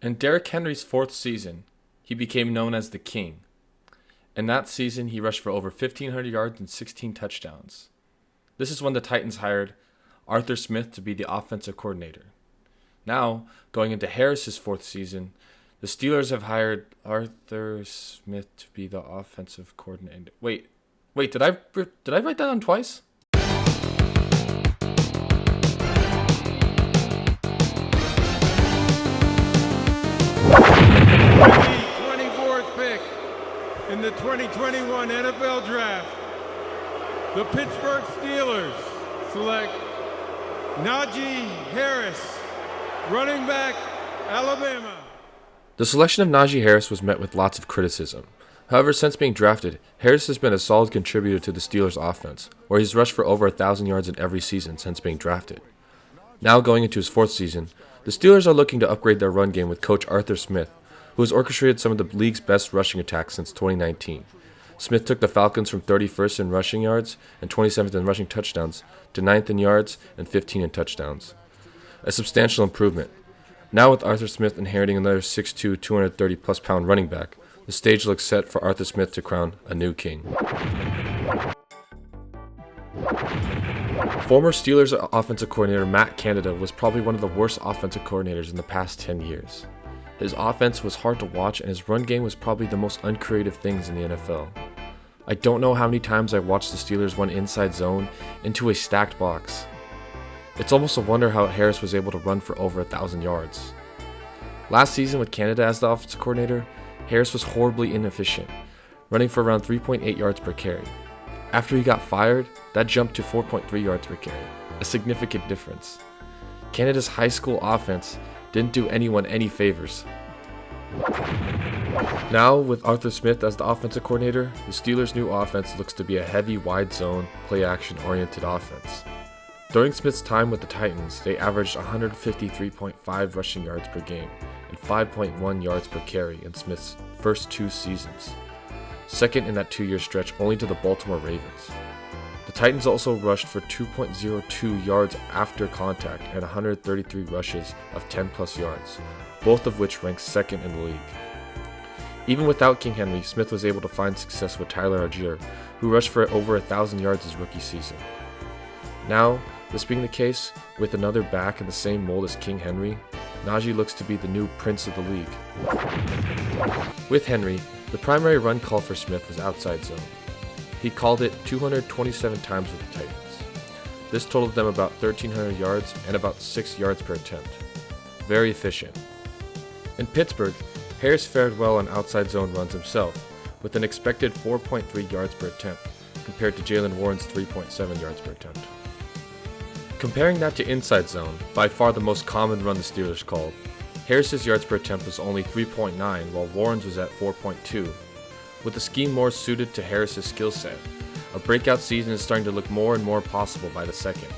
In Derrick Henry's fourth season, he became known as the King. In that season, he rushed for over 1,500 yards and 16 touchdowns. This is when the Titans hired Arthur Smith to be the offensive coordinator. Now, going into Harris's fourth season, the Steelers have hired Arthur Smith to be the offensive coordinator. Wait, did I write that down twice? 24th pick in the 2021 NFL Draft, the Pittsburgh Steelers select Najee Harris, running back, Alabama. The selection of Najee Harris was met with lots of criticism. However, since being drafted, Harris has been a solid contributor to the Steelers' offense, where he's rushed for over 1,000 yards in every season since being drafted. Now going into his fourth season, the Steelers are looking to upgrade their run game with coach Arthur Smith, who has orchestrated some of the league's best rushing attacks since 2019. Smith took the Falcons from 31st in rushing yards and 27th in rushing touchdowns to 9th in yards and 15 in touchdowns. A substantial improvement. Now with Arthur Smith inheriting another 6'2", 230-plus pound running back, the stage looks set for Arthur Smith to crown a new king. Former Steelers offensive coordinator Matt Canada was probably one of the worst offensive coordinators in the past 10 years. His offense was hard to watch and his run game was probably the most uncreative things in the NFL. I don't know how many times I watched the Steelers run inside zone into a stacked box. It's almost a wonder how Harris was able to run for over 1,000 yards. Last season with Canada as the offensive coordinator, Harris was horribly inefficient, running for around 3.8 yards per carry. After he got fired, that jumped to 4.3 yards per carry, a significant difference. Canada's high school offense didn't do anyone any favors. Now, with Arthur Smith as the offensive coordinator, the Steelers' new offense looks to be a heavy, wide zone, play-action-oriented offense. During Smith's time with the Titans, they averaged 153.5 rushing yards per game and 5.1 yards per carry in Smith's first two seasons, second in that two-year stretch only to the Baltimore Ravens. The Titans also rushed for 2.02 yards after contact and 133 rushes of 10-plus yards, both of which ranked second in the league. Even without King Henry, Smith was able to find success with Tyler Algier, who rushed for over 1,000 yards his rookie season. Now, this being the case, with another back in the same mold as King Henry, Najee looks to be the new prince of the league. With Henry, the primary run call for Smith was outside zone. He called it 227 times with the Titans. This totaled them about 1,300 yards and about 6 yards per attempt. Very efficient. In Pittsburgh, Harris fared well on outside zone runs himself, with an expected 4.3 yards per attempt, compared to Jalen Warren's 3.7 yards per attempt. Comparing that to inside zone, by far the most common run the Steelers called, Harris's yards per attempt was only 3.9 while Warren's was at 4.2. With the scheme more suited to Harris's skill set, a breakout season is starting to look more and more possible by the second.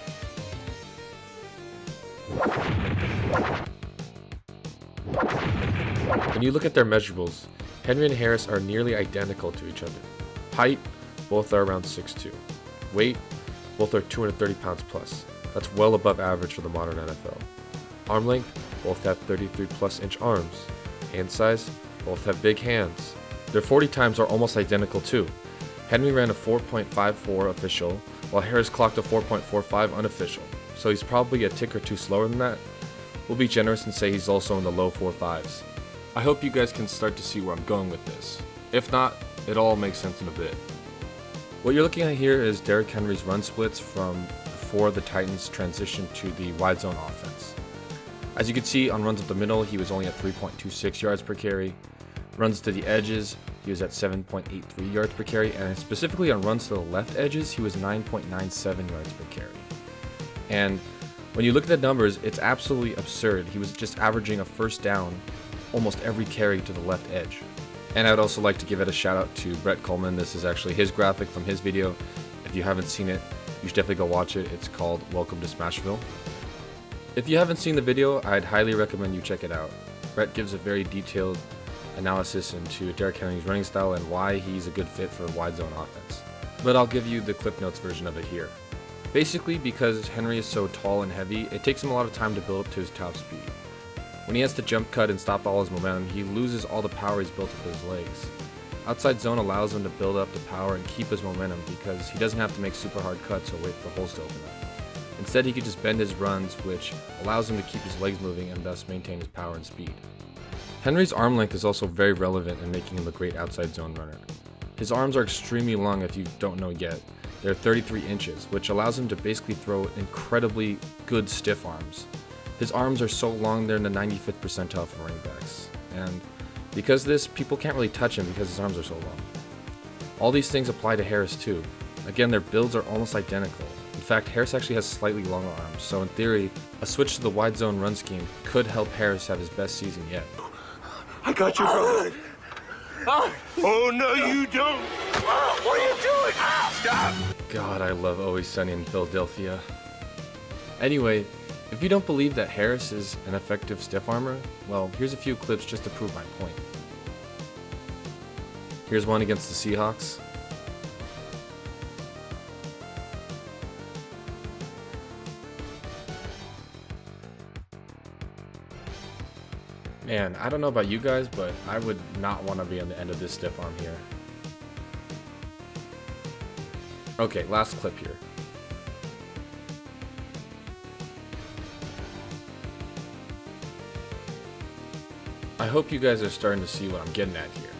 When you look at their measurables, Henry and Harris are nearly identical to each other. Height, both are around 6'2". Weight, both are 230 pounds plus. That's well above average for the modern NFL. Arm length, both have 33 plus inch arms. Hand size, both have big hands. Their 40 times are almost identical too. Henry ran a 4.54 official, while Harris clocked a 4.45 unofficial, so he's probably a tick or two slower than that. We'll be generous and say he's also in the low 4.5s. I hope you guys can start to see where I'm going with this. If not, it all makes sense in a bit. What you're looking at here is Derrick Henry's run splits from before the Titans transitioned to the wide zone offense. As you can see, on runs up the middle, he was only at 3.26 yards per carry. Runs to the edges, he was at 7.83 yards per carry, and specifically on runs to the left edges, he was 9.97 yards per carry. And when you look at the numbers, it's absolutely absurd. He was just averaging a first down almost every carry to the left edge. And I would also like to give it a shout out to Brett Coleman. This is actually his graphic from his video. If you haven't seen it, you should definitely go watch it. It's called Welcome to Smashville. If you haven't seen the video, I'd highly recommend you check it out. Brett gives a very detailed analysis into Derrick Henry's running style and why he's a good fit for a wide zone offense. But I'll give you the Cliff Notes version of it here. Basically, because Henry is so tall and heavy, it takes him a lot of time to build up to his top speed. When he has to jump cut and stop all his momentum, he loses all the power he's built up with his legs. Outside zone allows him to build up the power and keep his momentum because he doesn't have to make super hard cuts or wait for holes to open up. Instead, he can just bend his runs, which allows him to keep his legs moving and thus maintain his power and speed. Henry's arm length is also very relevant in making him a great outside zone runner. His arms are extremely long if you don't know yet. They're 33 inches, which allows him to basically throw incredibly good stiff arms. His arms are so long they're in the 95th percentile for running backs, and because of this, people can't really touch him because his arms are so long. All these things apply to Harris too. Again, their builds are almost identical. In fact, Harris actually has slightly longer arms, so in theory, a switch to the wide zone run scheme could help Harris have his best season yet. I got you, bro. Oh, no, you don't. What are you doing? Stop. God, I love Always Sunny in Philadelphia. Anyway, if you don't believe that Harris is an effective stiff armor, well, here's a few clips just to prove my point. Here's one against the Seahawks. Man, I don't know about you guys, but I would not want to be on the end of this stiff arm here. Okay, last clip here. I hope you guys are starting to see what I'm getting at here.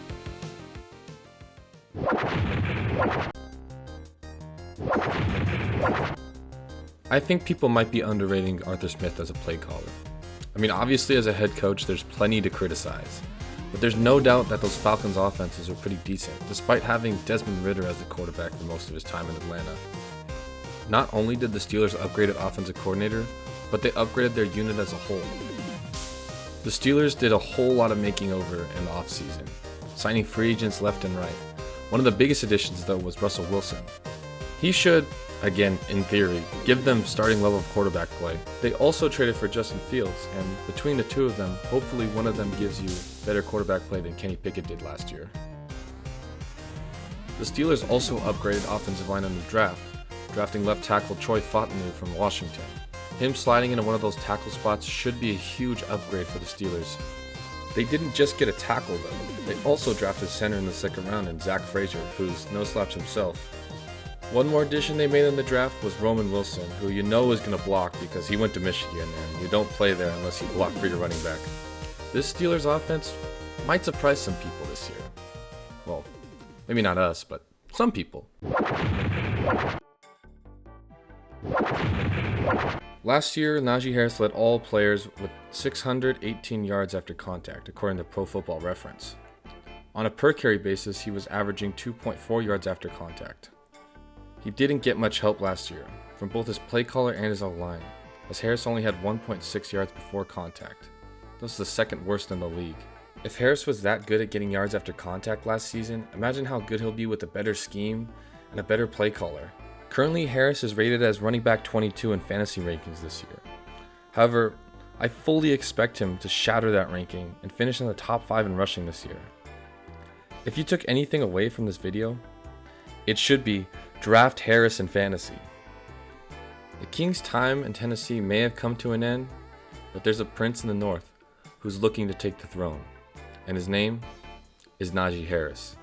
I think people might be underrating Arthur Smith as a play caller. I mean, obviously as a head coach, there's plenty to criticize, but there's no doubt that those Falcons offenses are pretty decent, despite having Desmond Ridder as the quarterback for most of his time in Atlanta. Not only did the Steelers upgrade an offensive coordinator, but they upgraded their unit as a whole. The Steelers did a whole lot of making over in the offseason, signing free agents left and right. One of the biggest additions, though, was Russell Wilson. He should, again, in theory, give them starting level of quarterback play. They also traded for Justin Fields, and between the two of them, hopefully one of them gives you better quarterback play than Kenny Pickett did last year. The Steelers also upgraded offensive line in the draft, drafting left tackle Troy Fautanu from Washington. Him sliding into one of those tackle spots should be a huge upgrade for the Steelers. They didn't just get a tackle though, they also drafted center in the second round in Zach Frazier, who's no slouch himself. One more addition they made in the draft was Roman Wilson, who you know is going to block because he went to Michigan and you don't play there unless you block for your running back. This Steelers offense might surprise some people this year. Well, maybe not us, but some people. Last year, Najee Harris led all players with 618 yards after contact, according to Pro Football Reference. On a per carry basis, he was averaging 2.4 yards after contact. He didn't get much help last year, from both his play caller and his O-line, as Harris only had 1.6 yards before contact. This is the second worst in the league. If Harris was that good at getting yards after contact last season, imagine how good he'll be with a better scheme and a better play caller. Currently, Harris is rated as running back 22 in fantasy rankings this year. However, I fully expect him to shatter that ranking and finish in the top 5 in rushing this year. If you took anything away from this video, it should be draft Harris in fantasy. The Kings' time in Tennessee may have come to an end, but there's a prince in the north who's looking to take the throne, and his name is Najee Harris.